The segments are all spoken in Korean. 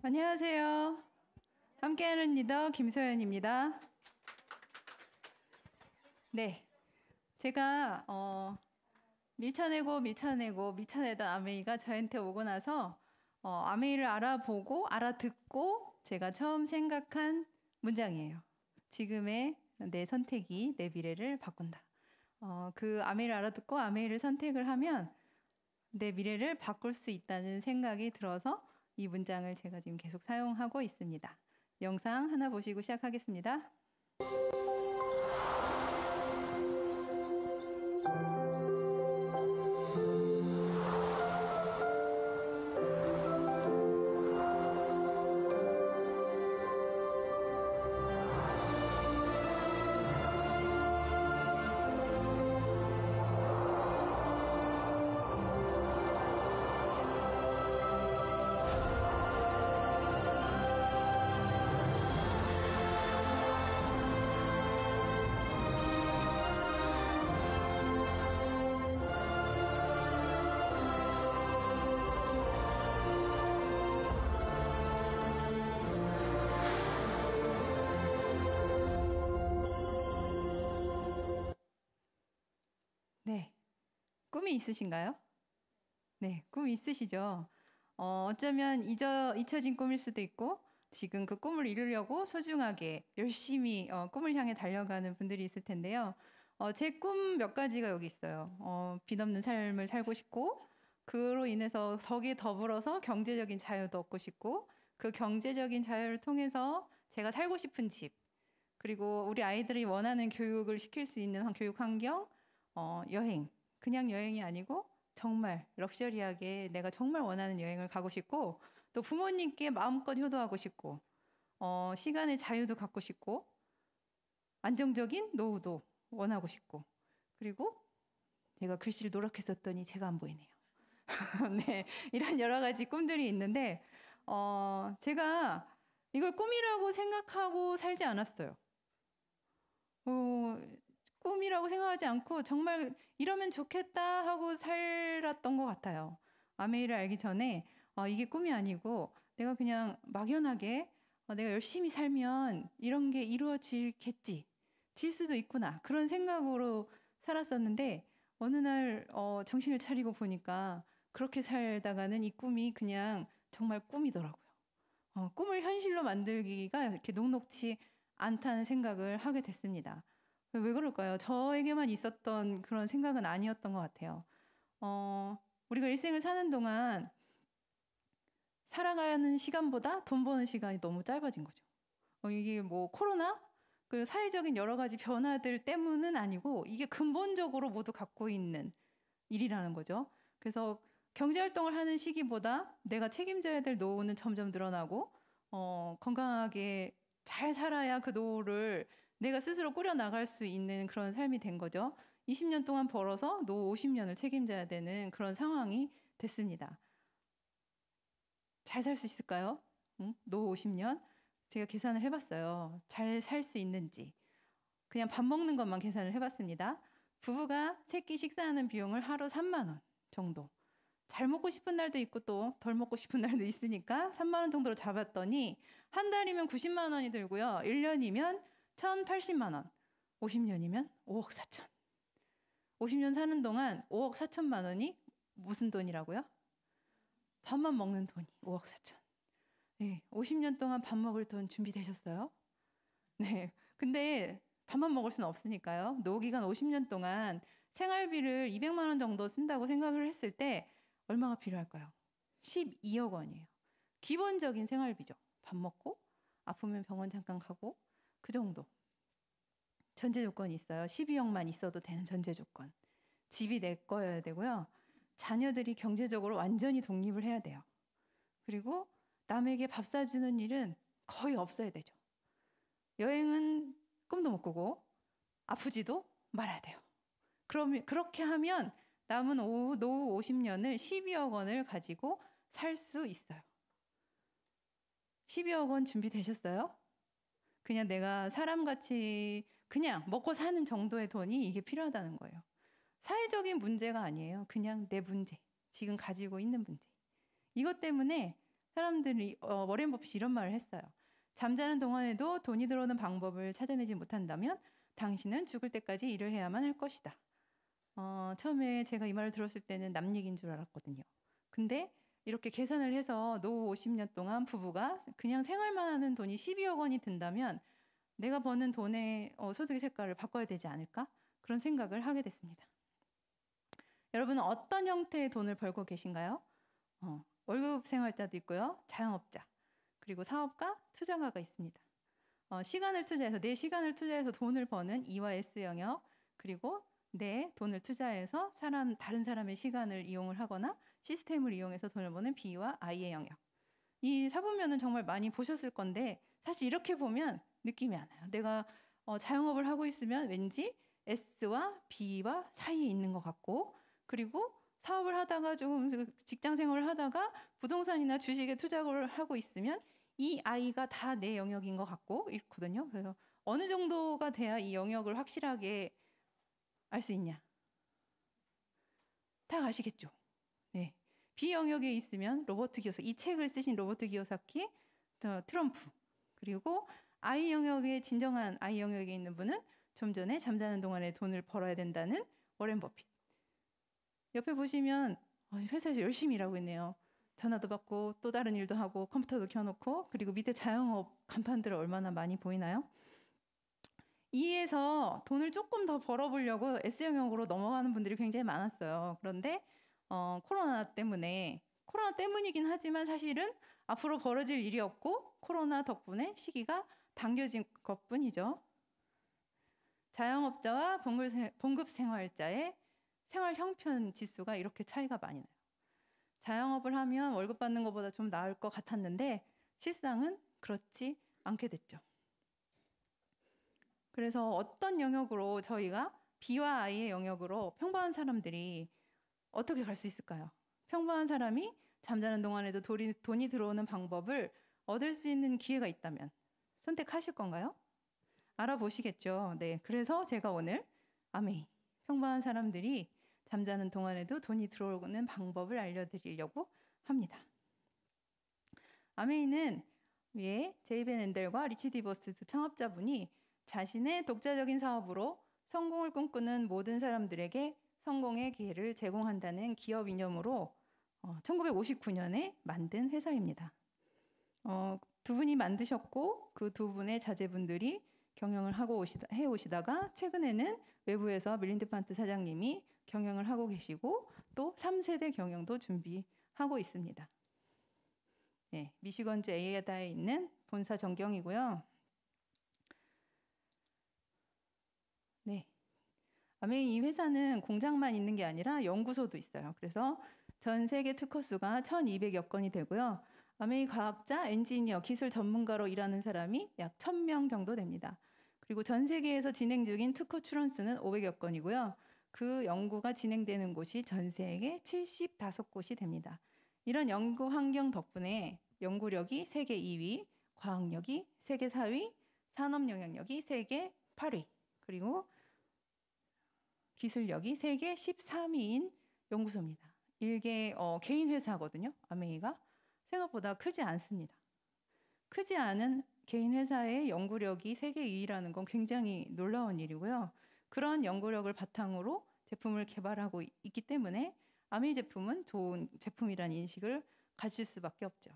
안녕하세요. 함께하는 리더 김소연입니다. 네, 제가 밀쳐내던 아메이가 저한테 오고 나서 아메이를 알아보고 알아듣고 제가 처음 생각한 문장이에요. 지금의 내 선택이 내 미래를 바꾼다. 그 아메이를 알아듣고 아메이를 선택을 하면 내 미래를 바꿀 수 있다는 생각이 들어서 이 문장을 제가 지금 계속 사용하고 있습니다. 영상 하나 보시고 시작하겠습니다. 네, 꿈이 있으신가요? 네, 꿈 있으시죠? 어쩌면 잊혀진 꿈일 수도 있고 지금 그 꿈을 이루려고 소중하게 열심히 꿈을 향해 달려가는 분들이 있을 텐데요. 제 꿈 몇 가지가 여기 있어요. 빚 없는 삶을 살고 싶고 그로 인해서 거기에 더불어서 경제적인 자유도 얻고 싶고 그 경제적인 자유를 통해서 제가 살고 싶은 집 그리고 우리 아이들이 원하는 교육을 시킬 수 있는 교육 환경, 여행. 그냥 여행이 아니고 정말 럭셔리하게 내가 정말 원하는 여행을 가고 싶고 또 부모님께 마음껏 효도하고 싶고 시간의 자유도 갖고 싶고 안정적인 노후도 원하고 싶고 그리고 제가 글씨를 노랗게 썼더니 제가 안 보이네요. 네, 이런 여러 가지 꿈들이 있는데 제가 이걸 꿈이라고 생각하고 살지 않았어요. 꿈이라고 생각하지 않고 정말 이러면 좋겠다 하고 살았던 것 같아요. 아메이를 알기 전에 이게 꿈이 아니고 내가 그냥 막연하게 내가 열심히 살면 이런 게 이루어지겠지. 질 수도 있구나. 그런 생각으로 살았었는데 어느 날 정신을 차리고 보니까 그렇게 살다가는 이 꿈이 그냥 정말 꿈이더라고요. 꿈을 현실로 만들기가 이렇게 녹록치 않다는 생각을 하게 됐습니다. 왜 그럴까요? 저에게만 있었던 그런 생각은 아니었던 것 같아요. 우리가 일생을 사는 동안 살아가는 시간보다 돈 버는 시간이 너무 짧아진 거죠. 이게 뭐 코로나? 그 사회적인 여러 가지 변화들 때문은 아니고 이게 근본적으로 모두 갖고 있는 일이라는 거죠. 그래서 경제활동을 하는 시기보다 내가 책임져야 될 노후는 점점 늘어나고 건강하게 잘 살아야 그 노후를 내가 스스로 꾸려나갈 수 있는 그런 삶이 된 거죠. 20년 동안 벌어서 노후 50년을 책임져야 되는 그런 상황이 됐습니다. 잘 살 수 있을까요? 응? 노후 50년? 제가 계산을 해봤어요. 잘 살 수 있는지. 그냥 밥 먹는 것만 계산을 해봤습니다. 부부가 세 끼 식사하는 비용을 하루 3만 원 정도. 잘 먹고 싶은 날도 있고 또 덜 먹고 싶은 날도 있으니까 3만 원 정도로 잡았더니 한 달이면 90만 원이 들고요. 1년이면 1,080만 원. 50년이면 5억 4천. 50년 사는 동안 5억 4천만 원이 무슨 돈이라고요? 밥만 먹는 돈이 5억 4천. 네, 50년 동안 밥 먹을 돈 준비되셨어요? 네. 근데 밥만 먹을 수는 없으니까요. 노기간 50년 동안 생활비를 200만 원 정도 쓴다고 생각을 했을 때 얼마가 필요할까요? 12억 원이에요. 기본적인 생활비죠. 밥 먹고 아프면 병원 잠깐 가고 그 정도. 전제 조건이 있어요. 12억만 있어도 되는 전제 조건. 집이 내 거여야 되고요. 자녀들이 경제적으로 완전히 독립을 해야 돼요. 그리고 남에게 밥 사주는 일은 거의 없어야 되죠. 여행은 꿈도 못 꾸고 아프지도 말아야 돼요. 그러면 그렇게 하면 남은 노후 50년을 12억 원을 가지고 살 수 있어요. 12억 원 준비되셨어요? 그냥 내가 사람같이 그냥 먹고 사는 정도의 돈이 이게 필요하다는 거예요. 사회적인 문제가 아니에요. 그냥 내 문제. 지금 가지고 있는 문제. 이것 때문에 사람들이 워렌 버핏이 이런 말을 했어요. 잠자는 동안에도 돈이 들어오는 방법을 찾아내지 못한다면 당신은 죽을 때까지 일을 해야만 할 것이다. 처음에 제가 이 말을 들었을 때는 남 얘기인 줄 알았거든요. 근데 이렇게 계산을 해서 노후 50년 동안 부부가 그냥 생활만 하는 돈이 12억 원이 든다면 내가 버는 돈의 소득의 색깔을 바꿔야 되지 않을까? 그런 생각을 하게 됐습니다. 여러분은 어떤 형태의 돈을 벌고 계신가요? 월급 생활자도 있고요. 자영업자, 그리고 사업가, 투자가가 있습니다. 시간을 투자해서 내 시간을 투자해서 돈을 버는 E와 S 영역, 그리고 내 돈을 투자해서 다른 사람의 시간을 이용을 하거나 시스템을 이용해서 돈을 버는 B와 I의 영역. 이 사분면은 정말 많이 보셨을 건데 사실 이렇게 보면 느낌이 안 와요. 내가 자영업을 하고 있으면 왠지 S와 B와 사이에 있는 것 같고, 그리고 사업을 하다가 조금 직장 생활을 하다가 부동산이나 주식에 투자를 하고 있으면 이 I가 다 내 영역인 것 같고 이렇거든요. 그래서 어느 정도가 돼야 이 영역을 확실하게 알 수 있냐? 다 아시겠죠? 네. B 영역에 있으면 로버트 기요사키, 이 책을 쓰신 로버트 기요사키, 트럼프, 그리고 I 영역에 진정한 I 영역에 있는 분은 좀 전에 잠자는 동안에 돈을 벌어야 된다는 워렌 버핏. 옆에 보시면 회사에서 열심히 일하고 있네요. 전화도 받고 또 다른 일도 하고 컴퓨터도 켜놓고, 그리고 밑에 자영업 간판들을 얼마나 많이 보이나요? E에서 돈을 조금 더 벌어보려고 S 영역으로 넘어가는 분들이 굉장히 많았어요. 그런데 코로나 때문이긴 하지만 사실은 앞으로 벌어질 일이 없고 코로나 덕분에 시기가 당겨진 것뿐이죠. 자영업자와 봉급 생활자의 생활 형편 지수가 이렇게 차이가 많이 나요. 자영업을 하면 월급 받는 것보다 좀 나을 것 같았는데 실상은 그렇지 않게 됐죠. 그래서 어떤 영역으로 저희가 B와 I의 영역으로 평범한 사람들이 어떻게 갈 수 있을까요? 평범한 사람이 잠자는 동안에도 돈이 들어오는 방법을 얻을 수 있는 기회가 있다면 선택하실 건가요? 알아보시겠죠. 네, 그래서 제가 오늘 아메이, 평범한 사람들이 잠자는 동안에도 돈이 들어오는 방법을 알려드리려고 합니다. 아메이는 위에 제이벤 엔델과 리치 디버스 두 창업자분이 자신의 독자적인 사업으로 성공을 꿈꾸는 모든 사람들에게 성공의 기회를 제공한다는 기업 이념으로 1959년에 만든 회사입니다. 두 분이 만드셨고 그 두 분의 자제분들이 경영을 해오시다가 최근에는 외부에서 밀린드 판트 사장님이 경영을 하고 계시고 또 3세대 경영도 준비하고 있습니다. 네, 미시건주 에이다에 있는 본사 전경이고요. 네, 아메이 이 회사는 공장만 있는 게 아니라 연구소도 있어요. 그래서 전 세계 특허 수가 1,200여 건이 되고요. 아메이 과학자, 엔지니어, 기술 전문가로 일하는 사람이 약 1,000명 정도 됩니다. 그리고 전 세계에서 진행 중인 특허 출원 수는 500여 건이고요. 그 연구가 진행되는 곳이 전 세계 75곳이 됩니다. 이런 연구 환경 덕분에 연구력이 세계 2위, 과학력이 세계 4위, 산업 영향력이 세계 8위, 그리고 기술력이 세계 13위인 연구소입니다. 일개 개인 회사거든요. 아메이가 생각보다 크지 않습니다. 크지 않은 개인 회사의 연구력이 세계 2위라는 건 굉장히 놀라운 일이고요. 그런 연구력을 바탕으로 제품을 개발하고 있기 때문에 아메이 제품은 좋은 제품이라는 인식을 가질 수밖에 없죠.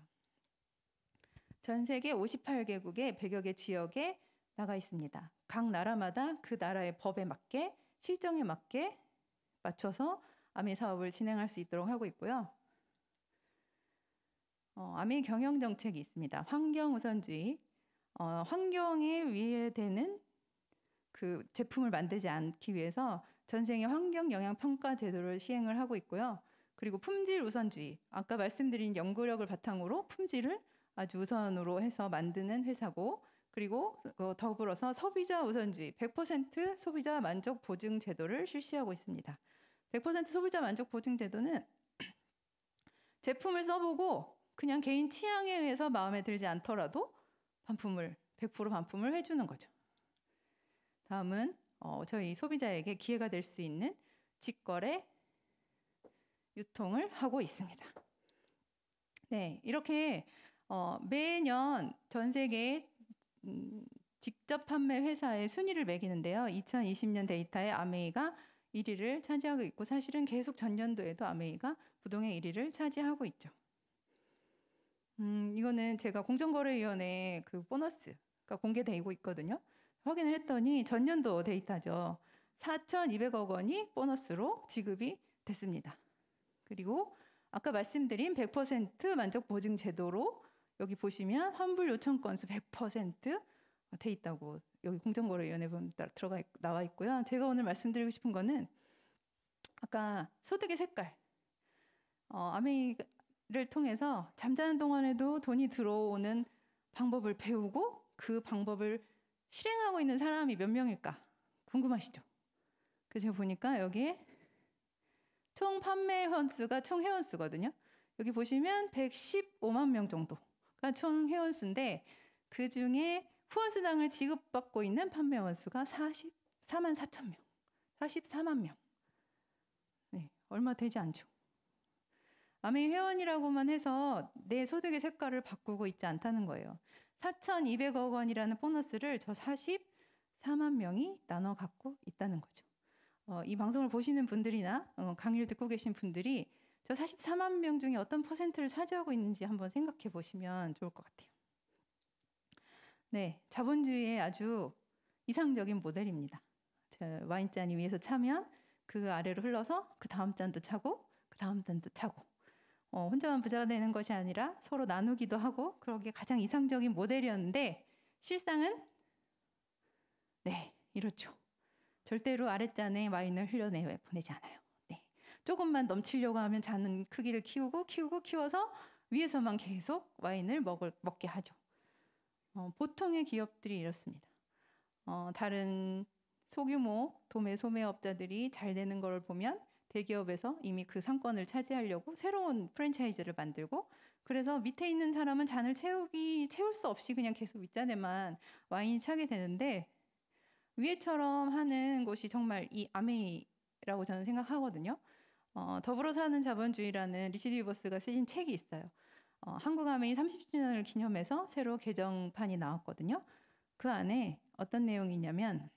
전 세계 58개국의 100여 개 지역에 나가 있습니다. 각 나라마다 그 나라의 법에 맞게 실정에 맞춰서 아메이 사업을 진행할 수 있도록 하고 있고요. 아메이 경영 정책이 있습니다. 환경 우선주의, 환경에 위해되는 그 제품을 만들지 않기 위해서 전 세계 환경 영향 평가 제도를 시행을 하고 있고요. 그리고 품질 우선주의, 아까 말씀드린 연구력을 바탕으로 품질을 아주 우선으로 해서 만드는 회사고, 그리고 더불어서 소비자 우선주의, 100% 소비자 만족 보증 제도를 실시하고 있습니다. 100% 소비자 만족 보증 제도는 제품을 써보고 그냥 개인 취향에 의해서 마음에 들지 않더라도 100% 반품을 해주는 거죠. 다음은 저희 소비자에게 기회가 될 수 있는 직거래 유통을 하고 있습니다. 네, 이렇게 매년 전 세계 직접 판매 회사의 순위를 매기는데요. 2020년 데이터에 아메이가 1위를 차지하고 있고 사실은 계속 전년도에도 아메이가 부동의 1위를 차지하고 있죠. 이거는 제가 공정거래위원회 그 보너스가 공개되고 있거든요. 확인을 했더니 전년도 데이터죠. 4,200억 원이 보너스로 지급이 됐습니다. 그리고 아까 말씀드린 100% 만족 보증 제도로 여기 보시면 환불 요청 건수 100%돼 있다고 여기 공정거래위원회 보면 나와 있고요. 제가 오늘 말씀드리고 싶은 거는 아까 소득의 색깔, 아메이를 통해서 잠자는 동안에도 돈이 들어오는 방법을 배우고 그 방법을 실행하고 있는 사람이 몇 명일까 궁금하시죠? 그래서 제가 보니까 여기에 총 판매 회원수가 총 회원수거든요. 여기 보시면 115만 명 정도가 총 회원수인데 그 중에 후원수당을 지급받고 있는 판매 회원수가 44만 4천 명, 44만 명. 네, 얼마 되지 않죠. 아메이 회원이라고만 해서 내 소득의 색깔을 바꾸고 있지 않다는 거예요. 4,200억 원이라는 보너스를 저 44만 명이 나눠 갖고 있다는 거죠. 이 방송을 보시는 분들이나 강의를 듣고 계신 분들이 저 44만 명 중에 어떤 퍼센트를 차지하고 있는지 한번 생각해 보시면 좋을 것 같아요. 네, 자본주의의 아주 이상적인 모델입니다. 와인잔이 위에서 차면 그 아래로 흘러서 그 다음 잔도 차고 그 다음 잔도 차고 혼자만 부자가 되는 것이 아니라 서로 나누기도 하고 그러기에 가장 이상적인 모델이었는데 실상은 네, 이렇죠. 절대로 아랫잔에 와인을 흘려내 보내지 않아요. 네. 조금만 넘치려고 하면 잔은 크기를 키워서 위에서만 계속 와인을 먹게 하죠. 보통의 기업들이 이렇습니다. 다른 소규모 도매 소매업자들이 잘 되는 걸 보면 대기업에서 이미 그 상권을 차지하려고 새로운 프랜차이즈를 만들고 그래서 밑에 있는 사람은 잔을 채울 수 없이 그냥 계속 윗잔에만 와인이 차게 되는데 위에처럼 하는 곳이 정말 이 아메이라고 저는 생각하거든요. 더불어 사는 자본주의라는 리치드 위버스가 쓰신 책이 있어요. 한국 아메이 30주년을 기념해서 새로 개정판이 나왔거든요. 그 안에 어떤 내용이 있냐면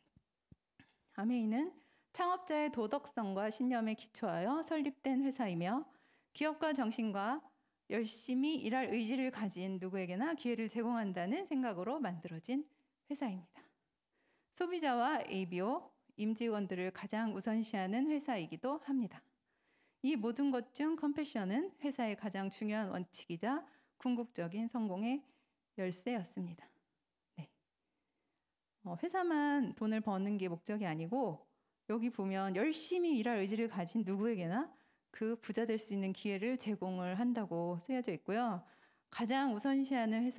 아메이는 창업자의 도덕성과 신념에 기초하여 설립된 회사이며 기업가 정신과 열심히 일할 의지를 가진 누구에게나 기회를 제공한다는 생각으로 만들어진 회사입니다. 소비자와 ABO, 임직원들을 가장 우선시하는 회사이기도 합니다. 이 모든 것 중 컴패션은 회사의 가장 중요한 원칙이자 궁극적인 성공의 열쇠였습니다. 네. 회사만 돈을 버는 게 목적이 아니고 여기 보면 열심히 일할 의지를 가진 누구에게나 그 부자 될 수 있는 기회를 제공을 한다고 쓰여져 있고요. 가장 우선시하는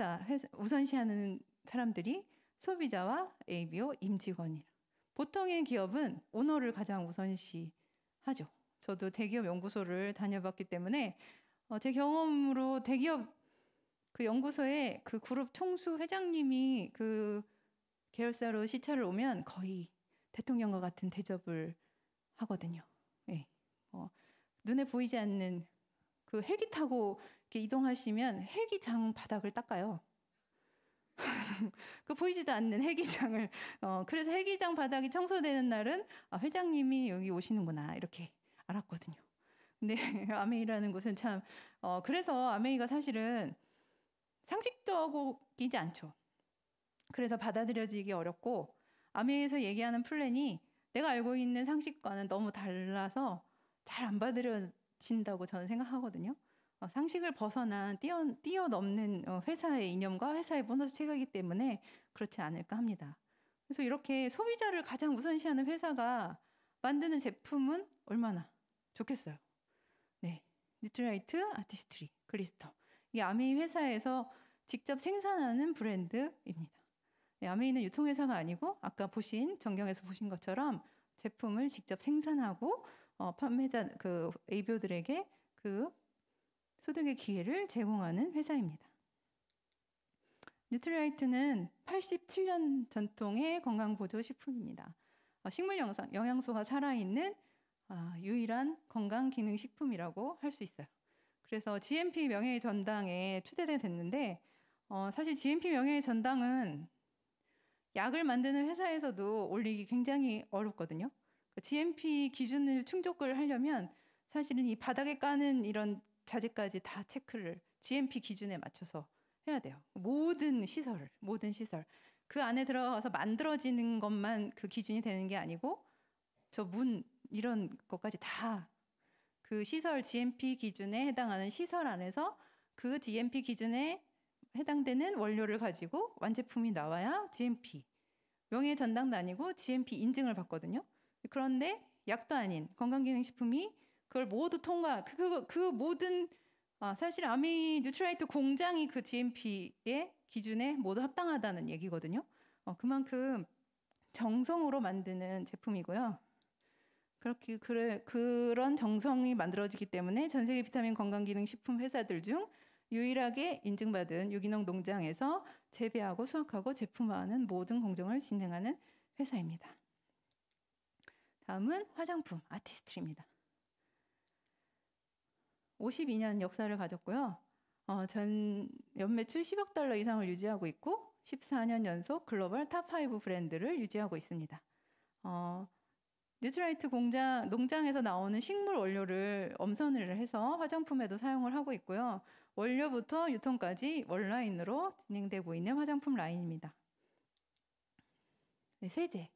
사람들이 소비자와 ABO, 임직원이라. 보통의 기업은 오너를 가장 우선시하죠. 저도 대기업 연구소를 다녀봤기 때문에 제 경험으로 대기업 그 연구소에 그 그룹 총수 회장님이 그 계열사로 시찰을 오면 거의 대통령과 같은 대접을 하거든요. 네. 눈에 보이지 않는 그 헬기 타고 이렇게 이동하시면 헬기장 바닥을 닦아요. 그 보이지도 않는 헬기장을 그래서 헬기장 바닥이 청소되는 날은 회장님이 여기 오시는구나 이렇게 알았거든요. 근데 아메이라는 곳은 참 그래서 아메이가 사실은 상식적이지 않죠. 그래서 받아들여지기 어렵고 아메이에서 얘기하는 플랜이 내가 알고 있는 상식과는 너무 달라서 잘 안 받아들여진다고 저는 생각하거든요. 상식을 벗어난 뛰어넘는 회사의 이념과 회사의 보너스 체계이기 때문에 그렇지 않을까 합니다. 그래서 이렇게 소비자를 가장 우선시하는 회사가 만드는 제품은 얼마나 좋겠어요. 네, 뉴트라이트 아티스트리 클리스터 이게 아메이 회사에서 직접 생산하는 브랜드입니다. 네, 아메이는 유통회사가 아니고 아까 전경에서 보신 것처럼 제품을 직접 생산하고 판매자 그 ABO들에게 그 소득의 기회를 제공하는 회사입니다. 뉴트라이트는 87년 전통의 건강보조식품입니다. 식물 영양소가 살아있는 유일한 건강기능식품이라고 할 수 있어요. 그래서 GMP 명예의 전당에 초대가 됐는데 사실 GMP 명예의 전당은 약을 만드는 회사에서도 올리기 굉장히 어렵거든요. GMP 기준을 충족을 하려면 사실은 이 바닥에 까는 이런 자재까지 다 체크를 GMP 기준에 맞춰서 해야 돼요. 모든 시설. 그 안에 들어가서 만들어지는 것만 그 기준이 되는 게 아니고 저 문 이런 것까지 다 그 시설 GMP 기준에 해당하는 시설 안에서 그 GMP 기준에 해당되는 원료를 가지고 완제품이 나와야 GMP 명예 전당도 아니고 GMP 인증을 받거든요. 그런데 약도 아닌 건강기능식품이 그걸 모두 통과 그 모든 사실 아미 뉴트라이트 공장이 그 GMP의 기준에 모두 합당하다는 얘기거든요. 그만큼 정성으로 만드는 제품이고요. 그런 정성이 만들어지기 때문에 전 세계 비타민 건강기능식품 회사들 중 유일하게 인증받은 유기농 농장에서 재배하고 수확하고 제품화하는 모든 공정을 진행하는 회사입니다. 다음은 화장품 아티스트리입니다. 52년 역사를 가졌고요. 전 연매출 10억 달러 이상을 유지하고 있고 14년 연속 글로벌 탑5 브랜드를 유지하고 있습니다. 뉴트라이트 농장에서 나오는 식물 원료를 엄선을 해서 화장품에도 사용을 하고 있고요. 원료부터 유통까지 원라인으로 진행되고 있는 화장품 라인입니다. 네, 세제.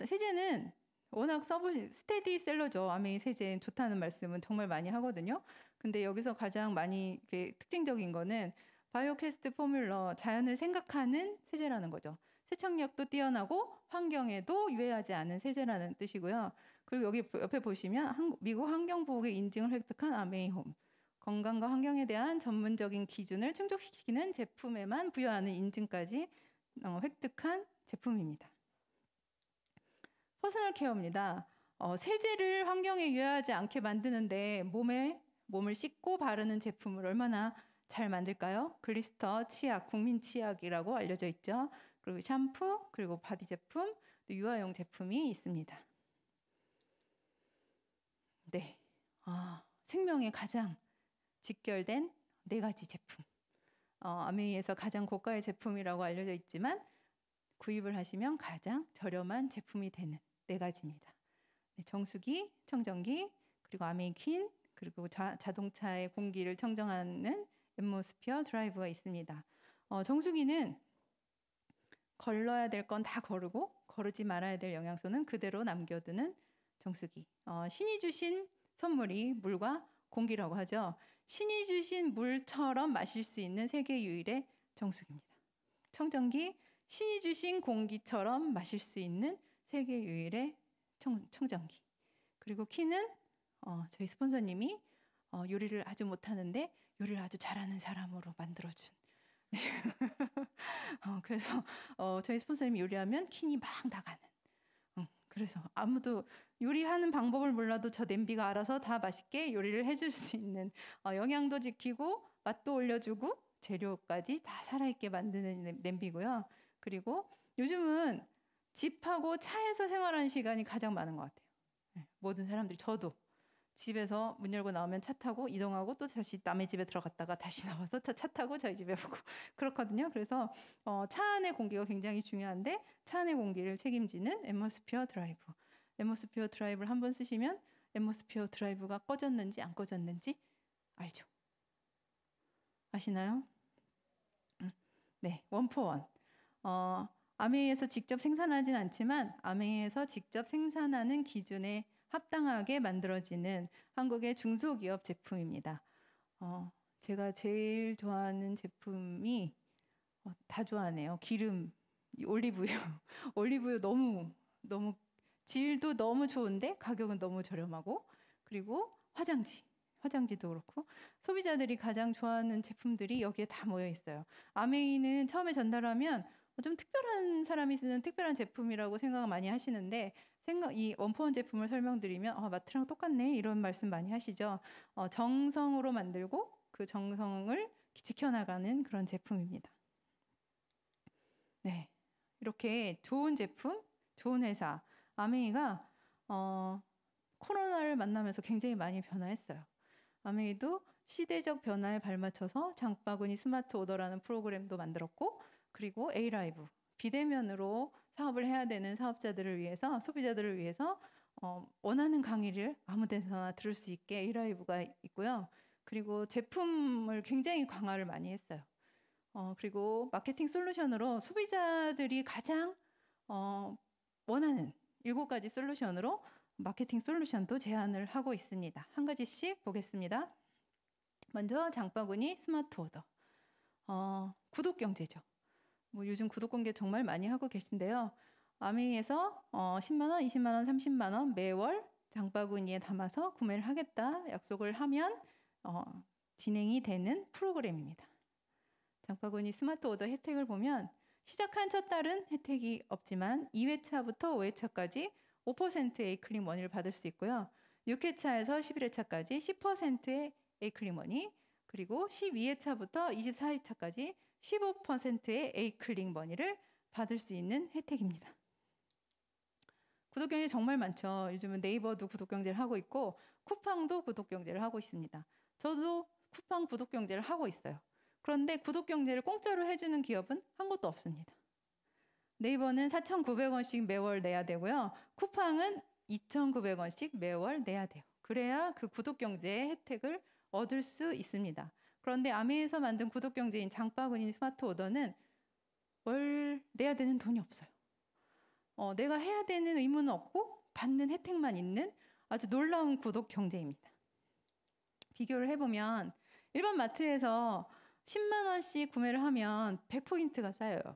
세제는 워낙 스테디셀러죠. 아메이 세제 좋다는 말씀은 정말 많이 하거든요. 근데 여기서 가장 많이 특징적인 거는 바이오캐스트 포뮬러, 자연을 생각하는 세제라는 거죠. 세척력도 뛰어나고 환경에도 유해하지 않은 세제라는 뜻이고요. 그리고 여기 옆에 보시면 미국 환경보호의 인증을 획득한 아메이홈. 건강과 환경에 대한 전문적인 기준을 충족시키는 제품에만 부여하는 인증까지 획득한 제품입니다. 퍼스널 케어입니다. 세제를 환경에 유해하지 않게 만드는데 몸을 씻고 바르는 제품을 얼마나 잘 만들까요? 글리스터 치약, 국민 치약이라고 알려져 있죠. 그리고 샴푸, 그리고 바디 제품, 유아용 제품이 있습니다. 네, 생명에 가장 직결된 4가지 제품. 아메이에서 가장 고가의 제품이라고 알려져 있지만 구입을 하시면 가장 저렴한 제품이 되는 4가지입니다. 네, 정수기, 청정기, 그리고 아메이 퀸, 그리고 자동차의 공기를 청정하는 앰모스피어 드라이브가 있습니다. 정수기는 걸러야 될 건 다 거르고 거르지 말아야 될 영양소는 그대로 남겨두는 정수기. 신이 주신 선물이 물과 공기라고 하죠. 신이 주신 물처럼 마실 수 있는 세계 유일의 정수기입니다. 청정기, 신이 주신 공기처럼 마실 수 있는 세계 유일의 청정기. 그리고 퀸은 저희 스폰서님이 요리를 아주 못하는데 요리를 아주 잘하는 사람으로 만들어준. 네. 그래서 저희 스폰서님이 요리하면 퀸이 막 나가는. 그래서 아무도 요리하는 방법을 몰라도 저 냄비가 알아서 다 맛있게 요리를 해줄 수 있는 영양도 지키고 맛도 올려주고 재료까지 다 살아있게 만드는 냄비고요. 그리고 요즘은 집하고 차에서 생활하는 시간이 가장 많은 것 같아요. 네, 모든 사람들이 저도 집에서 문 열고 나오면 차 타고 이동하고 또 다시 남의 집에 들어갔다가 다시 나와서 차 타고 저희 집에 오고 그렇거든요. 그래서 차 안의 공기가 굉장히 중요한데 차 안의 공기를 책임지는 앰모스피어 드라이브. 앰모스피어 드라이브를 한번 쓰시면 앰모스피어 드라이브가 꺼졌는지 안 꺼졌는지 알죠? 아시나요? 네, 원포원. 아메이에서 직접 생산하진 않지만 아메이에서 직접 생산하는 기준에 합당하게 만들어지는 한국의 중소기업 제품입니다. 제가 제일 좋아하는 제품이 다 좋아하네요. 기름, 올리브유. 올리브유 너무 질도 너무 좋은데 가격은 너무 저렴하고 그리고 화장지도 그렇고 소비자들이 가장 좋아하는 제품들이 여기에 다 모여 있어요. 아메이는 처음에 전달하면 좀 특별한 사람이 쓰는 특별한 제품이라고 생각을 많이 하시는데 이 원포원 제품을 설명드리면 마트랑 똑같네 이런 말씀 많이 하시죠. 정성으로 만들고 그 정성을 지켜나가는 그런 제품입니다. 네, 이렇게 좋은 제품, 좋은 회사 아메이가 코로나를 만나면서 굉장히 많이 변화했어요. 아메이도 시대적 변화에 발맞춰서 장바구니 스마트 오더라는 프로그램도 만들었고, 그리고 A라이브, 비대면으로 사업을 해야 되는 사업자들을 위해서, 소비자들을 위해서 원하는 강의를 아무 데서나 들을 수 있게 A라이브가 있고요. 그리고 제품을 굉장히 강화를 많이 했어요. 그리고 마케팅 솔루션으로 소비자들이 가장 원하는 7가지 솔루션으로 마케팅 솔루션도 제안을 하고 있습니다. 한 가지씩 보겠습니다. 먼저 장바구니 스마트 오더. 구독 경제죠. 뭐 요즘 구독 공개 정말 많이 하고 계신데요. 아메이에서 10만 원, 20만 원, 30만 원 매월 장바구니에 담아서 구매를 하겠다 약속을 하면 진행이 되는 프로그램입니다. 장바구니 스마트 오더 혜택을 보면 시작한 첫 달은 혜택이 없지만 2회차부터 5회차까지 5% 에이클릭 머니를 받을 수 있고요. 6회차에서 11회차까지 10%의 에이클릭 머니, 그리고 12회차부터 24회차까지 15%의 에이클릭 머니를 받을 수 있는 혜택입니다. 구독 경제 정말 많죠. 요즘은 네이버도 구독 경제를 하고 있고 쿠팡도 구독 경제를 하고 있습니다. 저도 쿠팡 구독 경제를 하고 있어요. 그런데 구독 경제를 공짜로 해주는 기업은 한 곳도 없습니다. 네이버는 4,900원씩 매월 내야 되고요. 쿠팡은 2,900원씩 매월 내야 돼요. 그래야 그 구독 경제의 혜택을 얻을 수 있습니다. 그런데 아메이에서 만든 구독 경제인 장바구니 스마트 오더는 월 내야 되는 돈이 없어요. 내가 해야 되는 의무는 없고 받는 혜택만 있는 아주 놀라운 구독 경제입니다. 비교를 해보면 일반 마트에서 10만 원씩 구매를 하면 100포인트가 쌓여요.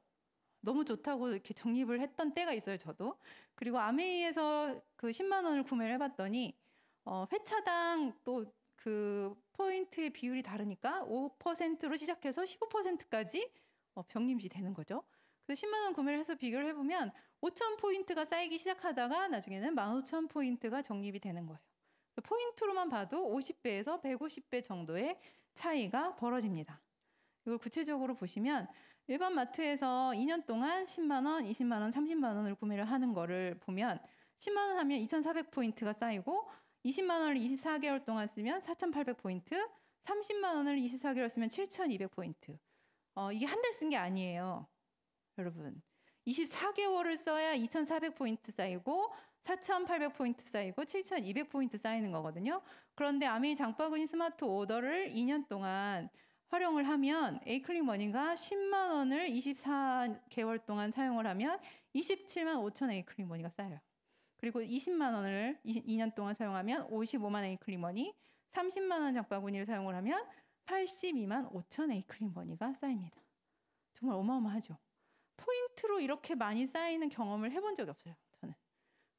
너무 좋다고 이렇게 적립을 했던 때가 있어요, 저도. 그리고 아메이에서 그 10만 원을 구매를 해봤더니 회차당 또 그 포인트의 비율이 다르니까 5%로 시작해서 15%까지 적립이 되는 거죠. 그래서 10만 원 구매를 해서 비교를 해보면 5,000포인트가 쌓이기 시작하다가 나중에는 15,000포인트가 적립이 되는 거예요. 포인트로만 봐도 50배에서 150배 정도의 차이가 벌어집니다. 이걸 구체적으로 보시면 일반 마트에서 2년 동안 10만 원, 20만 원, 30만 원을 구매를 하는 거를 보면 10만 원 하면 2,400포인트가 쌓이고 20만 원을 24개월 동안 쓰면 4,800포인트, 30만 원을 24개월 쓰면 7,200포인트. 이게 한 달 쓴 게 아니에요. 여러분. 24개월을 써야 2,400포인트 쌓이고 4,800포인트 쌓이고 7,200포인트 쌓이는 거거든요. 그런데 아메이 장바구니 스마트 오더를 2년 동안 활용을 하면 에이클릭 머니가 10만 원을 24개월 동안 사용을 하면 27만 5천 에이클릭 머니가 쌓여요. 그리고 20만 원을 2년 동안 사용하면 55만 에이클릭 머니, 30만 원 장바구니를 사용을 하면 82만 5천 에이클릭 머니가 쌓입니다. 정말 어마어마하죠. 포인트로 이렇게 많이 쌓이는 경험을 해본 적이 없어요, 저는.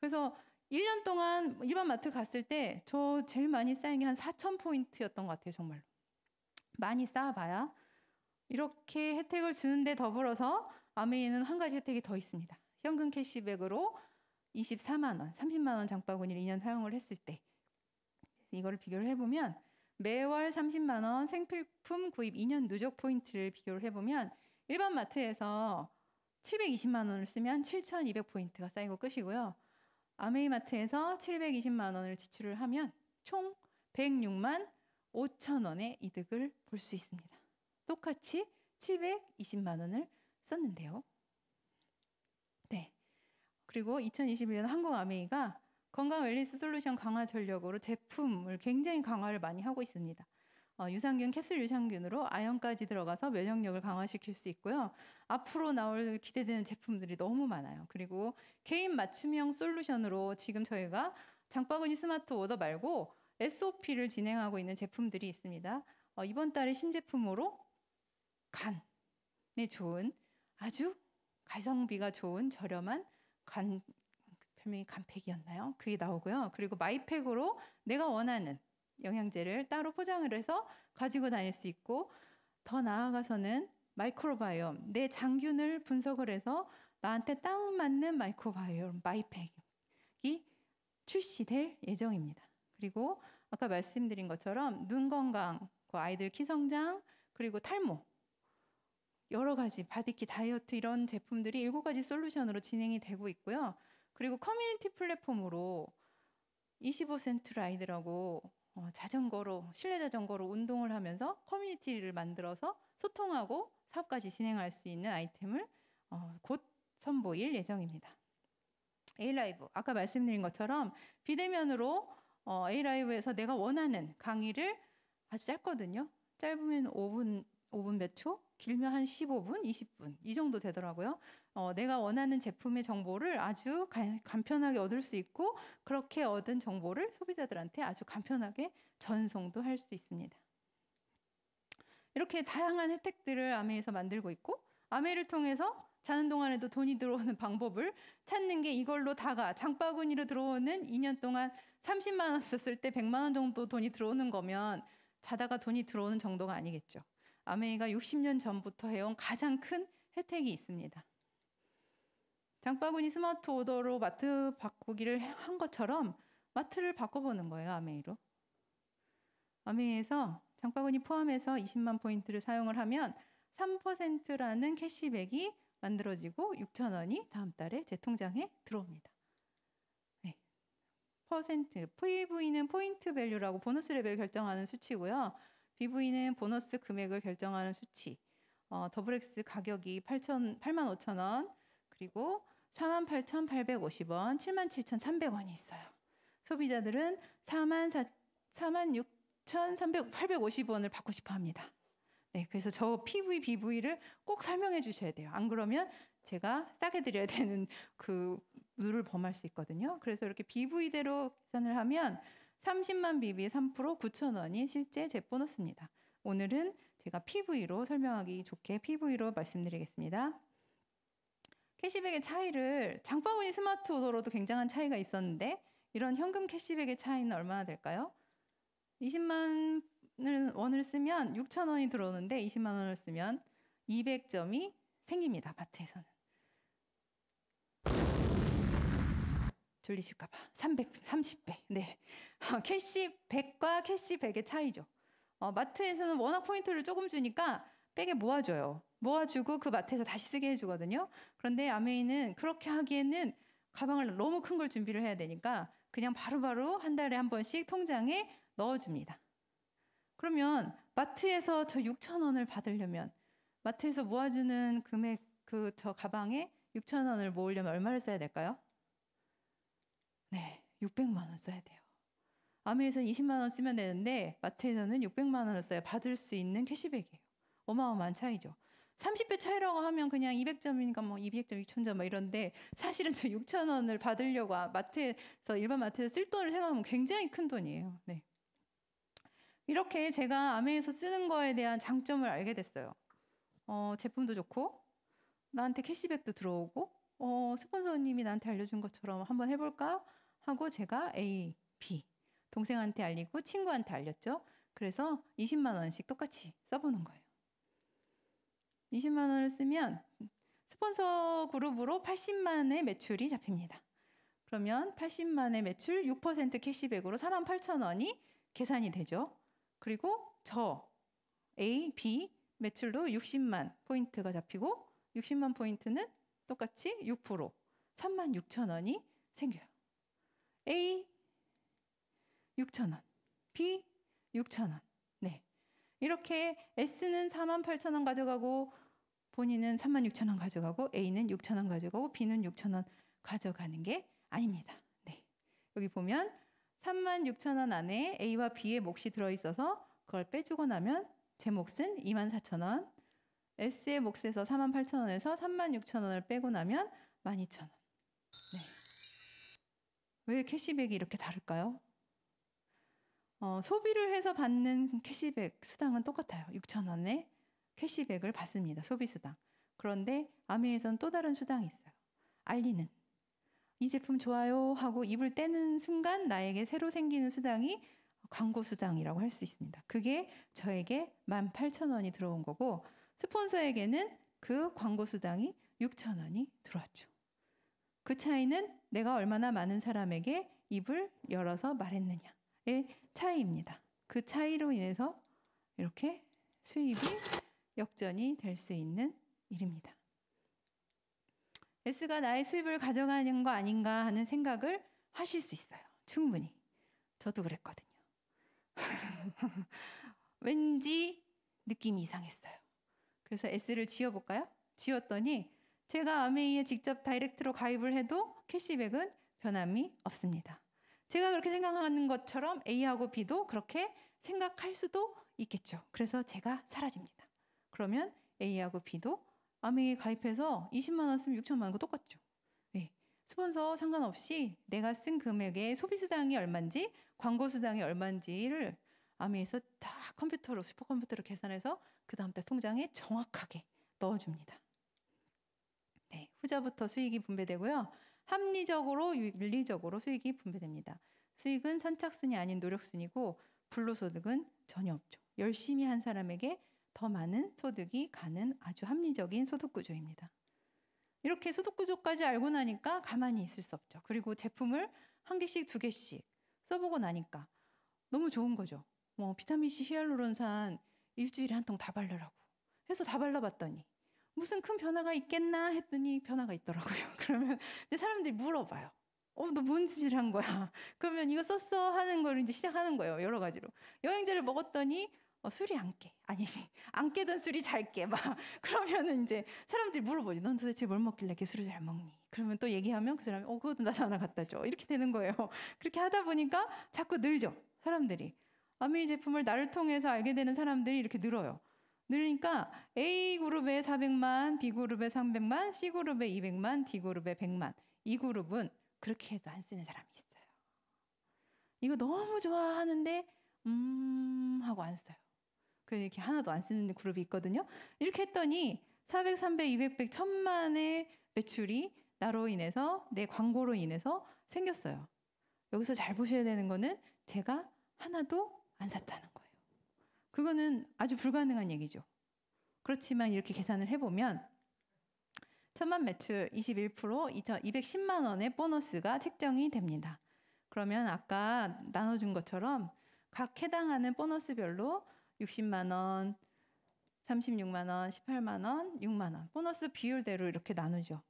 그래서 1년 동안 일반 마트 갔을 때 저 제일 많이 쌓인 게 한 4,000포인트였던 것 같아요, 정말로. 많이 쌓아봐야 이렇게 혜택을 주는데 더불어서 아메이는 한 가지 혜택이 더 있습니다. 현금 캐시백으로 24만 원, 30만 원 장바구니를 2년 사용을 했을 때 이거를 비교를 해보면 매월 30만 원 생필품 구입 2년 누적 포인트를 비교를 해보면 일반 마트에서 720만 원을 쓰면 7,200포인트가 쌓이고 끝이고요. 아메이 마트에서 720만 원을 지출을 하면 총 106만 5천 원의 이득을 볼 수 있습니다. 똑같이 720만 원을 썼는데요. 네. 그리고 2021년 한국 아메이가 건강 웰니스 솔루션 강화 전략으로 제품을 굉장히 강화를 많이 하고 있습니다. 유산균, 캡슐 유산균으로 아연까지 들어가서 면역력을 강화시킬 수 있고요. 앞으로 나올 기대되는 제품들이 너무 많아요. 그리고 개인 맞춤형 솔루션으로 지금 저희가 장바구니 스마트 오더 말고 SOP를 진행하고 있는 제품들이 있습니다. 이번 달에 신제품으로 간에 좋은 아주 가성비가 좋은 저렴한 간, 별명이 간팩이었나요? 그게 나오고요. 그리고 마이팩으로 내가 원하는 영양제를 따로 포장을 해서 가지고 다닐 수 있고, 더 나아가서는 마이크로바이옴, 내 장균을 분석을 해서 나한테 딱 맞는 마이크로바이옴 마이팩이 출시될 예정입니다. 그리고 아까 말씀드린 것처럼 눈 건강, 아이들 키 성장, 그리고 탈모, 여러 가지 바디키 다이어트 이런 제품들이 7가지 솔루션으로 진행이 되고 있고요. 그리고 커뮤니티 플랫폼으로 25센트 라이드라고 자전거로 실내 자전거로 운동을 하면서 커뮤니티를 만들어서 소통하고 사업까지 진행할 수 있는 아이템을 곧 선보일 예정입니다. A라이브 아까 말씀드린 것처럼 비대면으로 A라이브에서 내가 원하는 강의를 아주 짧거든요. 짧으면 5분 몇 초, 길면 한 15분, 20분 이 정도 되더라고요. 내가 원하는 제품의 정보를 아주 간편하게 얻을 수 있고 그렇게 얻은 정보를 소비자들한테 아주 간편하게 전송도 할 수 있습니다. 이렇게 다양한 혜택들을 아메에서 만들고 있고 아메를 통해서 자는 동안에도 돈이 들어오는 방법을 찾는 게 이걸로 다가 장바구니로 들어오는 2년 동안 30만 원 썼을 때 100만 원 정도 돈이 들어오는 거면 자다가 돈이 들어오는 정도가 아니겠죠. 아메이가 60년 전부터 해온 가장 큰 혜택이 있습니다. 장바구니 스마트 오더로 마트 바꾸기를 한 것처럼 마트를 바꿔보는 거예요. 아메이로. 아메이에서 장바구니 포함해서 20만 포인트를 사용을 하면 3%라는 캐시백이 만들어지고 6,000원이 다음 달에 제 통장에 들어옵니다. 네. PV는 포인트 밸류라고 보너스 레벨 결정하는 수치고요. BV는 보너스 금액을 결정하는 수치. 더블X 가격이 85,000원, 그리고 48,850원, 77,300원이 있어요. 소비자들은 46,850원을 받고 싶어 합니다. 네, 그래서 저 PV, BV를 꼭 설명해 주셔야 돼요. 안 그러면 제가 싸게 드려야 되는 그 룰을 범할 수 있거든요. 그래서 이렇게 BV대로 계산을 하면 30만 BV 3% 9,000원이 실제 제 보너스입니다. 오늘은 제가 PV로 설명하기 좋게 PV로 말씀드리겠습니다. 캐시백의 차이를 장바구니 스마트 오더로도 굉장한 차이가 있었는데 이런 현금 캐시백의 차이는 얼마나 될까요? 20만 원을 쓰면 6,000원이 들어오는데 20만 원을 쓰면 200점이 생깁니다. 마트에서는. 졸리실까봐 330배. 네, 캐시백과 캐시백의 차이죠. 마트에서는 워낙 포인트를 조금 주니까 백에 모아줘요. 모아주고 그 마트에서 다시 쓰게 해주거든요. 그런데 아메이는 그렇게 하기에는 가방을 너무 큰 걸 준비를 해야 되니까 그냥 바로바로 한 달에 한 번씩 통장에 넣어줍니다. 그러면 마트에서 저 6,000원을 받으려면 마트에서 모아주는 금액 저 가방에 6,000원을 모으려면 얼마를 써야 될까요? 네, 600만 원 써야 돼요. 아메에서는 20만 원 쓰면 되는데 마트에서는 600만 원을 써야 받을 수 있는 캐시백이에요. 어마어마한 차이죠. 30배 차이라고 하면 그냥 200점이니까 뭐 200점, 2,000점 뭐 이런데 사실은 저 6,000원을 받으려고 마트에서 일반 마트에서 쓸 돈을 생각하면 굉장히 큰 돈이에요. 네. 이렇게 제가 아메에서 쓰는 거에 대한 장점을 알게 됐어요. 제품도 좋고 나한테 캐시백도 들어오고 스폰서님이 나한테 알려준 것처럼 한번 해볼까 하고 제가 A, B 동생한테 알리고 친구한테 알렸죠. 그래서 20만 원씩 똑같이 써보는 거예요. 20만 원을 쓰면 스폰서 그룹으로 80만의 매출이 잡힙니다. 그러면 80만의 매출 6% 캐시백으로 48,000원이 계산이 되죠. 그리고 저 A, B 매출도 60만 포인트가 잡히고 60만 포인트는 똑같이 6% 36,000원이 생겨요. A 6,000원, B 6,000원. 네, 이렇게 S는 48,000원 가져가고 본인은 36,000원 가져가고 A는 6,000원 가져가고 B는 6,000원 가져가는 게 아닙니다. 네, 여기 보면 36,000원 안에 A와 B의 몫이 들어있어서 그걸 빼주고 나면 제 몫은 24,000원, S의 몫에서 48,000원에서 36,000원을 빼고 나면 12,000원. 네. 왜 캐시백이 이렇게 다를까요? 소비를 해서 받는 캐시백 수당은 똑같아요. 6,000원의 캐시백을 받습니다. 소비수당. 그런데 아메에서는 또 다른 수당이 있어요. 알리는. 이 제품 좋아요 하고 입을 떼는 순간 나에게 새로 생기는 수당이 광고 수당이라고 할 수 있습니다. 그게 저에게 18,000원이 들어온 거고 스폰서에게는 그 광고 수당이 6,000원이 들어왔죠. 그 차이는 내가 얼마나 많은 사람에게 입을 열어서 말했느냐의 차이입니다. 그 차이로 인해서 이렇게 수입이 역전이 될 수 있는 일입니다. S가 나의 수입을 가져가는 거 아닌가 하는 생각을 하실 수 있어요. 충분히. 저도 그랬거든요. 왠지 느낌이 이상했어요. 그래서 S를 지워볼까요? 지웠더니 제가 아메이에 직접 다이렉트로 가입을 해도 캐시백은 변함이 없습니다. 제가 그렇게 생각하는 것처럼 A하고 B도 그렇게 생각할 수도 있겠죠. 그래서 제가 사라집니다. 그러면 A하고 B도 아메이에 가입해서 20만 원 쓰면 6천만 원과 똑같죠. 네. 스폰서 상관없이 내가 쓴 금액의 소비수당이 얼마인지 광고수당이 얼마인지를 아메이에서 다 컴퓨터로 슈퍼컴퓨터로 계산해서 그 다음 달 통장에 정확하게 넣어줍니다. 네, 후자부터 수익이 분배되고요. 합리적으로 윤리적으로 수익이 분배됩니다. 수익은 선착순이 아닌 노력순이고 불로소득은 전혀 없죠. 열심히 한 사람에게 더 많은 소득이 가는 아주 합리적인 소득구조입니다. 이렇게 소득구조까지 알고 나니까 가만히 있을 수 없죠. 그리고 제품을 한 개씩 두 개씩 써보고 나니까 너무 좋은 거죠. 뭐 비타민C 히알루론산 일주일에 한 통 다 바르라고 해서 다 발라봤더니 무슨 큰 변화가 있겠나 했더니 변화가 있더라고요. 그러면 사람들이 물어봐요. 너 뭔 짓을 한 거야? 그러면 이거 썼어 하는 걸 이제 시작하는 거예요. 여러 가지로. 영양제를 먹었더니 술이 안 깨. 아니, 안 깨던 술이 잘 깨. 막 그러면은 이제 사람들이 물어보지. 넌 도대체 뭘 먹길래 이렇게 술을 잘 먹니? 그러면 또 얘기하면 그 사람이 그것도 나도 하나 갖다 줘. 이렇게 되는 거예요. 그렇게 하다 보니까 자꾸 늘죠. 사람들이. 아메이 제품을 나를 통해서 알게 되는 사람들이 이렇게 늘어요. 늘으니까 A그룹에 400만, B그룹에 300만, C그룹에 200만, D그룹에 100만. 이 그룹은 그렇게 해도 안 쓰는 사람이 있어요. 이거 너무 좋아하는데 하고 안 써요. 그래서 이렇게 하나도 안 쓰는 그룹이 있거든요. 이렇게 했더니 400, 300, 200, 100, 1000만의 매출이 나로 인해서 내 광고로 인해서 생겼어요. 여기서 잘 보셔야 되는 거는 제가 하나도 안 샀다는 거예요. 그거는 아주 불가능한 얘기죠. 그렇지만 이렇게 계산을 해보면 1000만 매출 21% 210만 원의 보너스가 책정이 됩니다. 그러면 아까 나눠준 것처럼 각 해당하는 보너스별로 60만 원, 36만 원, 18만 원, 6만 원 보너스 비율대로 이렇게 나누죠.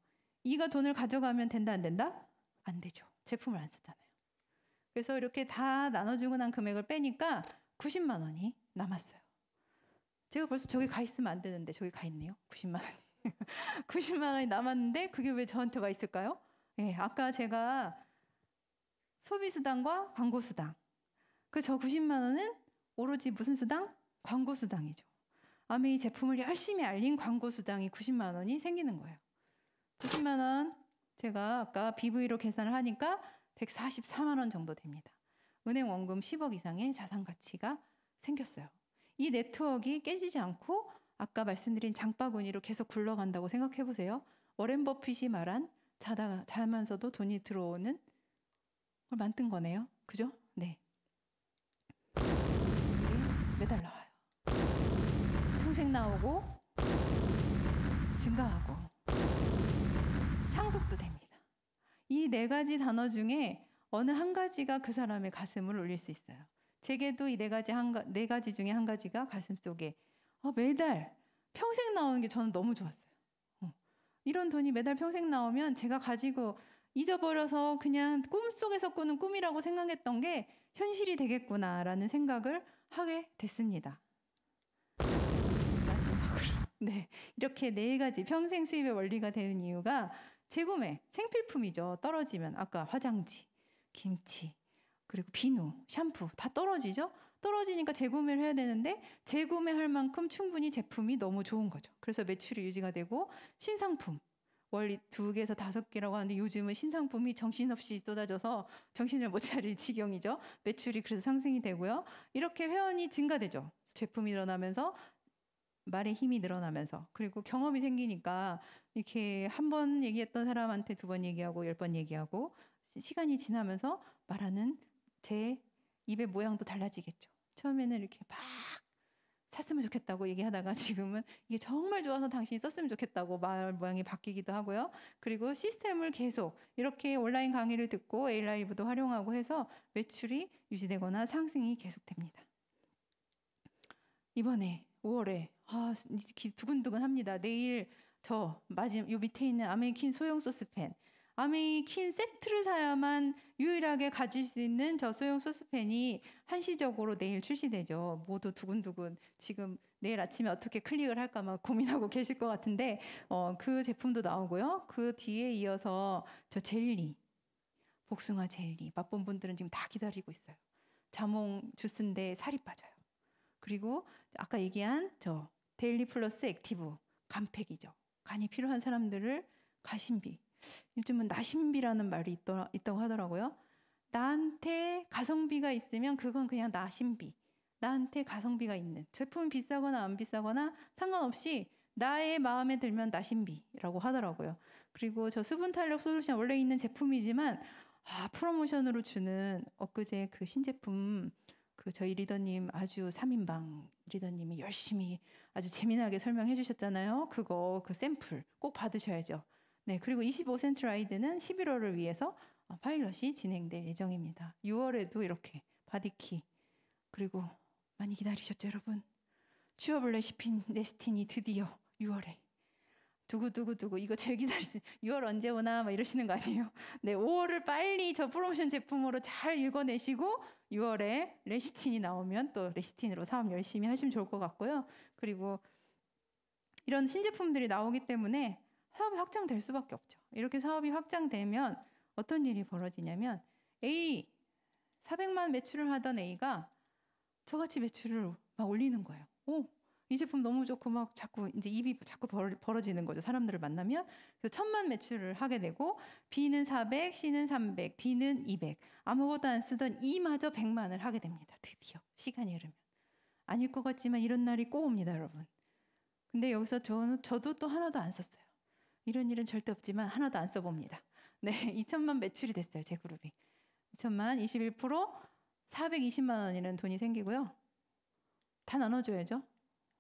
이가 돈을 가져가면 된다 안 된다? 안 되죠. 제품을 안 썼잖아요. 그래서 이렇게 다 나눠주고 난 금액을 빼니까 90만 원이 남았어요. 제가 벌써 저기 가 있으면 안 되는데 저기 가 있네요. 90만 원이. 90만 원이 남았는데 그게 왜 저한테 와 있을까요? 네, 아까 제가 소비수당과 광고수당. 저 90만 원은 오로지 무슨 수당? 광고수당이죠. 아메이 제품을 열심히 알린 광고수당이 90만 원이 생기는 거예요. 90만 원 제가 아까 BV로 계산을 하니까 144만 원 정도 됩니다. 은행 원금 10억 이상의 자산 가치가 생겼어요. 이 네트워크가 깨지지 않고 아까 말씀드린 장바구니로 계속 굴러간다고 생각해 보세요. 워렌 버핏이 말한 자면서도 돈이 들어오는 걸 만든 거네요. 그죠? 네. 일이 매달 나와요. 평생 나오고 증가하고 상속도 됩니다. 이 네 가지 단어 중에 어느 한 가지가 그 사람의 가슴을 울릴 수 있어요. 제게도 이 네 가지 중에 한 가지가 가슴 속에 매달 평생 나오는 게 저는 너무 좋았어요. 이런 돈이 매달 평생 나오면 제가 가지고 잊어버려서 그냥 꿈속에서 꾸는 꿈이라고 생각했던 게 현실이 되겠구나라는 생각을 하게 됐습니다. 마지막으로 네, 이렇게 네 가지 평생 수입의 원리가 되는 이유가 재구매, 생필품이죠. 떨어지면 아까 화장지, 김치, 그리고 비누, 샴푸 다 떨어지죠. 떨어지니까 재구매를 해야 되는데 재구매할 만큼 충분히 제품이 너무 좋은 거죠. 그래서 매출이 유지가 되고 신상품, 월 2개에서 5개라고 하는데 요즘은 신상품이 정신없이 쏟아져서 정신을 못 차릴 지경이죠. 매출이 그래서 상승이 되고요. 이렇게 회원이 증가되죠. 제품이 늘어나면서 말의 힘이 늘어나면서 그리고 경험이 생기니까 이렇게 한 번 얘기했던 사람한테 2번 얘기하고 10번 얘기하고 시간이 지나면서 말하는 제 입의 모양도 달라지겠죠. 처음에는 이렇게 막 샀으면 좋겠다고 얘기하다가 지금은 이게 정말 좋아서 당신이 썼으면 좋겠다고 말 모양이 바뀌기도 하고요. 그리고 시스템을 계속 이렇게 온라인 강의를 듣고 A라이브도 활용하고 해서 매출이 유지되거나 상승이 계속됩니다. 이번에 5월에 두근두근합니다. 내일 요 밑에 있는 아메이킨 소형 소스팬 아메이 퀸 세트를 사야만 유일하게 가질 수 있는 저소형 소스팬이 한시적으로 내일 출시되죠. 모두 두근두근 지금 내일 아침에 어떻게 클릭을 할까 막 고민하고 계실 것 같은데 그 제품도 나오고요. 그 뒤에 이어서 저 젤리, 복숭아 젤리 맛본 분들은 지금 다 기다리고 있어요. 자몽 주스인데 살이 빠져요. 그리고 아까 얘기한 저 데일리 플러스 액티브 간팩이죠. 간이 필요한 사람들을 가심비. 요즘은 나심비라는 말이 있다고 하더라고요. 나한테 가성비가 있으면 그건 그냥 나심비. 나한테 가성비가 있는 제품이 비싸거나 안 비싸거나 상관없이 나의 마음에 들면 나심비라고 하더라고요. 그리고 저 수분 탄력 솔루션 원래 있는 제품이지만 프로모션으로 주는 엊그제 그 신제품 그 저희 리더님 아주 3인방 리더님이 열심히 아주 재미나게 설명해 주셨잖아요. 그거 그 샘플 꼭 받으셔야죠. 네, 그리고 25센트 라이드는 11월을 위해서 파일럿이 진행될 예정입니다. 6월에도 이렇게 바디키 그리고 많이 기다리셨죠, 여러분? 취업을 레시핀 네스틴이 드디어 6월에 두구두구두구 이거 제일 기다리시 6월 언제 오나 막 이러시는 거 아니에요? 네, 5월을 빨리 저 프로모션 제품으로 잘 읽어내시고 6월에 레시틴이 나오면 또 레시틴으로 사업 열심히 하시면 좋을 것 같고요. 그리고 이런 신제품들이 나오기 때문에 사업이 확장될 수밖에 없죠. 이렇게 사업이 확장되면 어떤 일이 벌어지냐면 A 400만 매출을 하던 A가 저같이 매출을 막 올리는 거예요. 이 제품 너무 좋고 막 자꾸 이제 입이 자꾸 벌어지는 거죠. 사람들을 만나면. 그래서 1000만 매출을 하게 되고 B는 400, C는 300, D는 200. 아무것도 안 쓰던 E마저 100만을 하게 됩니다. 드디어 시간이 흐르면. 아닐 것 같지만 이런 날이 꼭 옵니다, 여러분. 근데 여기서 저도 또 하나도 안 썼어요. 이런 일은 절대 없지만 하나도 안 써봅니다. 네, 2천만 매출이 됐어요, 제 그룹이. 2천만 21% 420만 원이라는 돈이 생기고요. 다 나눠줘야죠.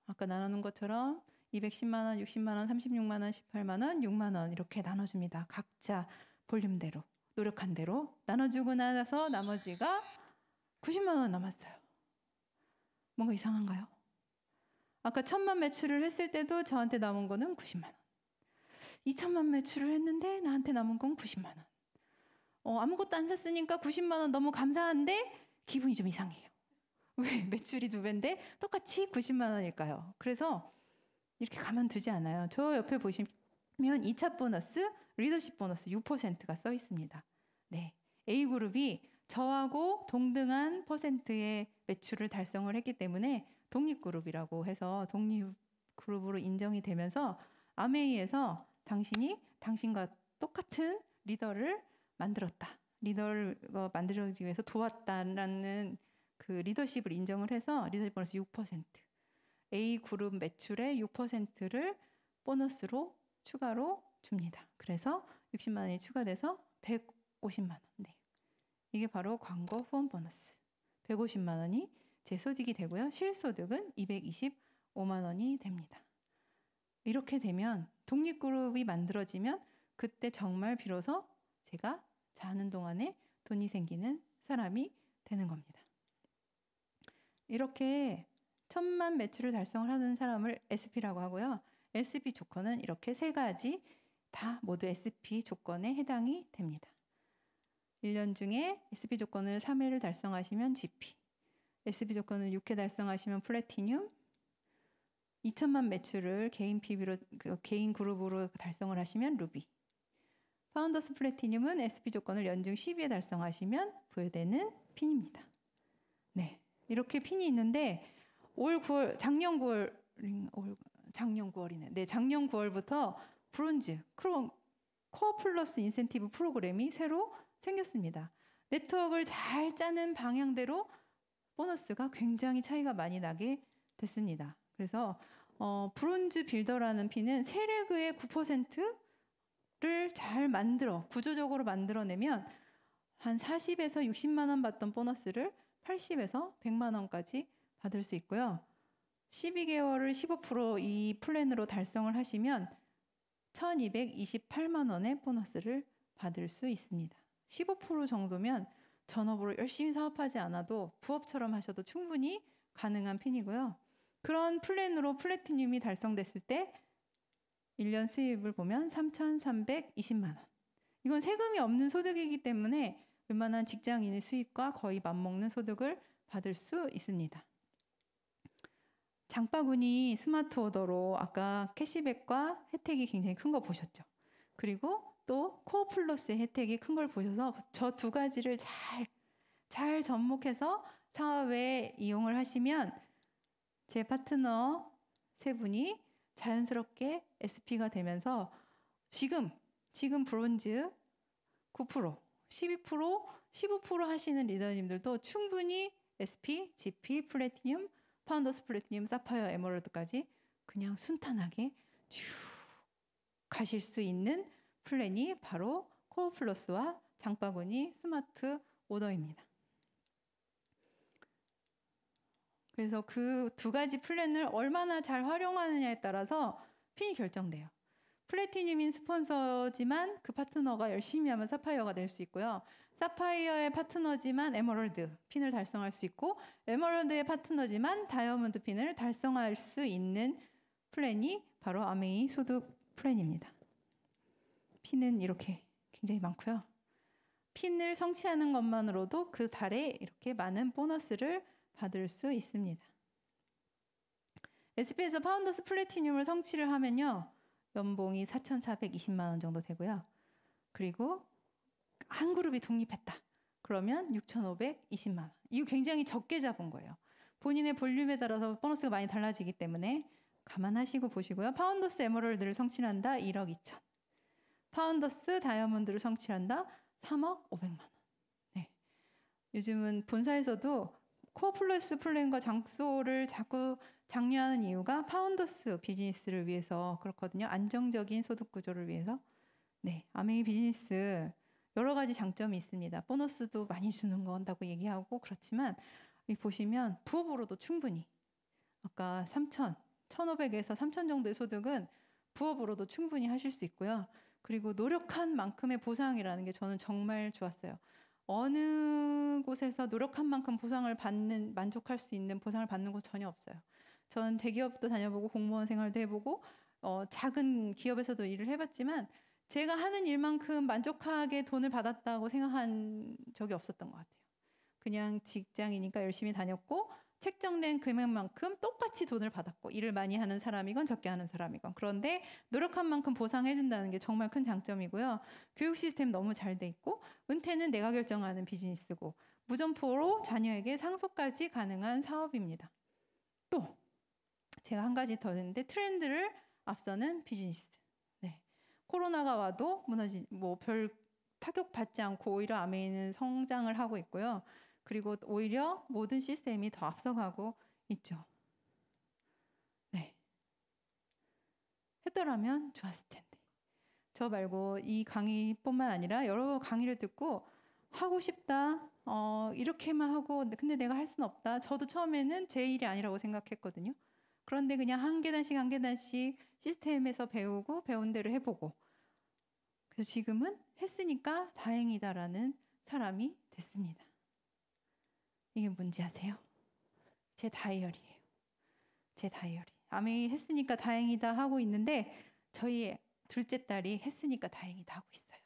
아까 나누는 것처럼 210만 원, 60만 원, 36만 원, 18만 원, 6만 원 이렇게 나눠줍니다. 각자 볼륨대로, 노력한 대로 나눠주고 나서 나머지가 90만 원 남았어요. 뭔가 이상한가요? 아까 1000만 매출을 했을 때도 저한테 남은 거는 90만 원. 2천만 매출을 했는데 나한테 남은 건 90만 원. 아무것도 안 샀으니까 90만 원 너무 감사한데 기분이 좀 이상해요. 왜 매출이 2배인데 똑같이 90만 원일까요? 그래서 이렇게 가만두지 않아요. 저 옆에 보시면 2차 보너스, 리더십 보너스 6%가 써 있습니다. 네, A그룹이 저하고 동등한 퍼센트의 매출을 달성을 했기 때문에 독립그룹이라고 해서 독립그룹으로 인정이 되면서 아메이에서 당신이 당신과 똑같은 리더를 만들었다. 리더를 만들어지기 위해서 도왔다라는 그 리더십을 인정을 해서 리더십 보너스 6%. A그룹 매출의 6%를 보너스로 추가로 줍니다. 그래서 60만 원이 추가돼서 150만 원. 네. 이게 바로 광고 후원 보너스. 150만 원이 제 소득이 되고요. 실소득은 225만 원이 됩니다. 이렇게 되면 독립그룹이 만들어지면 그때 정말 비로소 제가 자는 동안에 돈이 생기는 사람이 되는 겁니다. 이렇게 1000만 매출을 달성을 하는 사람을 SP라고 하고요. SP 조건은 이렇게 3가지 다 모두 SP 조건에 해당이 됩니다. 1년 중에 SP 조건을 3회를 달성하시면 GP, SP 조건을 6회 달성하시면 플래티늄, 2천만 매출을 개인 PB로 개인 그룹으로 달성을 하시면 루비. 파운더스 플래티늄은 SP 조건을 연중 12회 달성하시면 부여되는 핀입니다. 네, 이렇게 핀이 있는데 작년 9월이네. 네, 작년 9월부터 브론즈 코어 플러스 인센티브 프로그램이 새로 생겼습니다. 네트워크를 잘 짜는 방향대로 보너스가 굉장히 차이가 많이 나게 됐습니다. 그래서 브론즈 빌더라는 핀은 세레그의 9%를 잘 구조적으로 만들어내면 한 40에서 60만 원 받던 보너스를 80에서 100만 원까지 받을 수 있고요. 12개월을 15%이 플랜으로 달성을 하시면 1228만 원의 보너스를 받을 수 있습니다. 15% 정도면 전업으로 열심히 사업하지 않아도 부업처럼 하셔도 충분히 가능한 핀이고요. 그런 플랜으로 플래티늄이 달성됐을 때 1년 수입을 보면 3,320만 원. 이건 세금이 없는 소득이기 때문에 웬만한 직장인의 수입과 거의 맞먹는 소득을 받을 수 있습니다. 장바구니 스마트 오더로 아까 캐시백과 혜택이 굉장히 큰 거 보셨죠? 그리고 또 코어 플러스의 혜택이 큰 걸 보셔서 저 두 가지를 잘 접목해서 사업에 이용을 하시면 제 파트너 세 분이 자연스럽게 SP가 되면서 지금 브론즈 9%, 12%, 15% 하시는 리더님들도 충분히 SP, GP, 플래티늄, 파운더스 플래티늄, 사파이어, 에메랄드까지 그냥 순탄하게 쭉 가실 수 있는 플랜이 바로 코어 플러스와 장바구니 스마트 오더입니다. 그래서 그 두 가지 플랜을 얼마나 잘 활용하느냐에 따라서 핀이 결정돼요. 플래티늄인 스폰서지만 그 파트너가 열심히 하면 사파이어가 될 수 있고요. 사파이어의 파트너지만 에메랄드 핀을 달성할 수 있고 에메랄드의 파트너지만 다이아몬드 핀을 달성할 수 있는 플랜이 바로 아메이 소득 플랜입니다. 핀은 이렇게 굉장히 많고요. 핀을 성취하는 것만으로도 그 달에 이렇게 많은 보너스를 받을 수 있습니다. SP에서 파운더스 플래티늄을 성취를 하면요. 연봉이 4,420만 원 정도 되고요. 그리고 한 그룹이 독립했다. 그러면 6,520만 원. 이거 굉장히 적게 잡은 거예요. 본인의 볼륨에 따라서 보너스가 많이 달라지기 때문에 감안하시고 보시고요. 파운더스 에메랄드를 성취한다. 1억 2천. 파운더스 다이아몬드를 성취한다. 3억 500만 원. 네. 요즘은 본사에서도 코어 플러스 플랜과 장소를 자꾸 장려하는 이유가 파운더스 비즈니스를 위해서 그렇거든요. 안정적인 소득 구조를 위해서. 네, 아메이 비즈니스 여러 가지 장점이 있습니다. 보너스도 많이 주는 거 한다고 얘기하고 그렇지만 여기 보시면 부업으로도 충분히 아까 3천, 1,500에서 3천 정도의 소득은 부업으로도 충분히 하실 수 있고요. 그리고 노력한 만큼의 보상이라는 게 저는 정말 좋았어요. 어느 곳에서 노력한 만큼 보상을 받는, 만족할 수 있는 보상을 받는 곳 전혀 없어요. 저는 대기업도 다녀보고 공무원 생활도 해보고 작은 기업에서도 일을 해봤지만 제가 하는 일만큼 만족하게 돈을 받았다고 생각한 적이 없었던 것 같아요. 그냥 직장이니까 열심히 다녔고 책정된 금액만큼 똑같이 돈을 받았고 일을 많이 하는 사람이건 적게 하는 사람이건 그런데 노력한 만큼 보상해준다는 게 정말 큰 장점이고요. 교육 시스템 너무 잘 돼 있고 은퇴는 내가 결정하는 비즈니스고 무점포로 자녀에게 상속까지 가능한 사업입니다. 또 제가 한 가지 더 했는데 트렌드를 앞서는 비즈니스. 네. 코로나가 와도 별 타격 받지 않고 오히려 아메이는 성장을 하고 있고요. 그리고 오히려 모든 시스템이 더 앞서가고 있죠. 네. 했더라면 좋았을 텐데. 저 말고 이 강의뿐만 아니라 여러 강의를 듣고 하고 싶다. 이렇게만 하고 근데 내가 할 수는 없다. 저도 처음에는 제 일이 아니라고 생각했거든요. 그런데 그냥 한 계단씩 시스템에서 배우고 배운 대로 해보고 그래서 지금은 했으니까 다행이다라는 사람이 됐습니다. 이게 뭔지 아세요? 제 다이어리예요. 제 다이어리. 아메이 했으니까 다행이다 하고 있는데 저희 둘째 딸이 했으니까 다행이다 하고 있어요.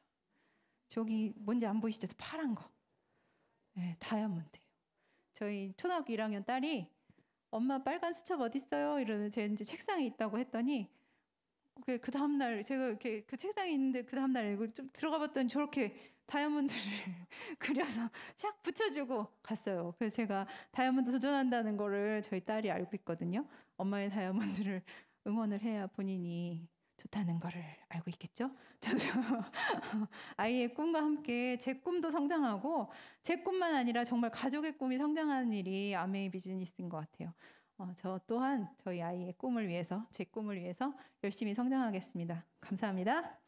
저기 뭔지 안 보이시죠? 파란 거. 네, 다이아몬드예요. 저희 초등학교 1학년 딸이 엄마 빨간 수첩 어디 있어요? 이러는 제 이제 책상에 있다고 했더니 그 다음 날 제가 이렇게 그 책상에 있는데 그 다음 날 이거 좀 들어가 봤더니 저렇게 다이아몬드를 그려서 샥 붙여주고 갔어요. 그래서 제가 다이아몬드 도전한다는 거를 저희 딸이 알고 있거든요. 엄마의 다이아몬드를 응원을 해야 본인이 좋다는 거를 알고 있겠죠? 저도 아이의 꿈과 함께 제 꿈도 성장하고 제 꿈만 아니라 정말 가족의 꿈이 성장하는 일이 아메이 비즈니스인 것 같아요. 저 또한 저희 아이의 꿈을 위해서 제 꿈을 위해서 열심히 성장하겠습니다. 감사합니다.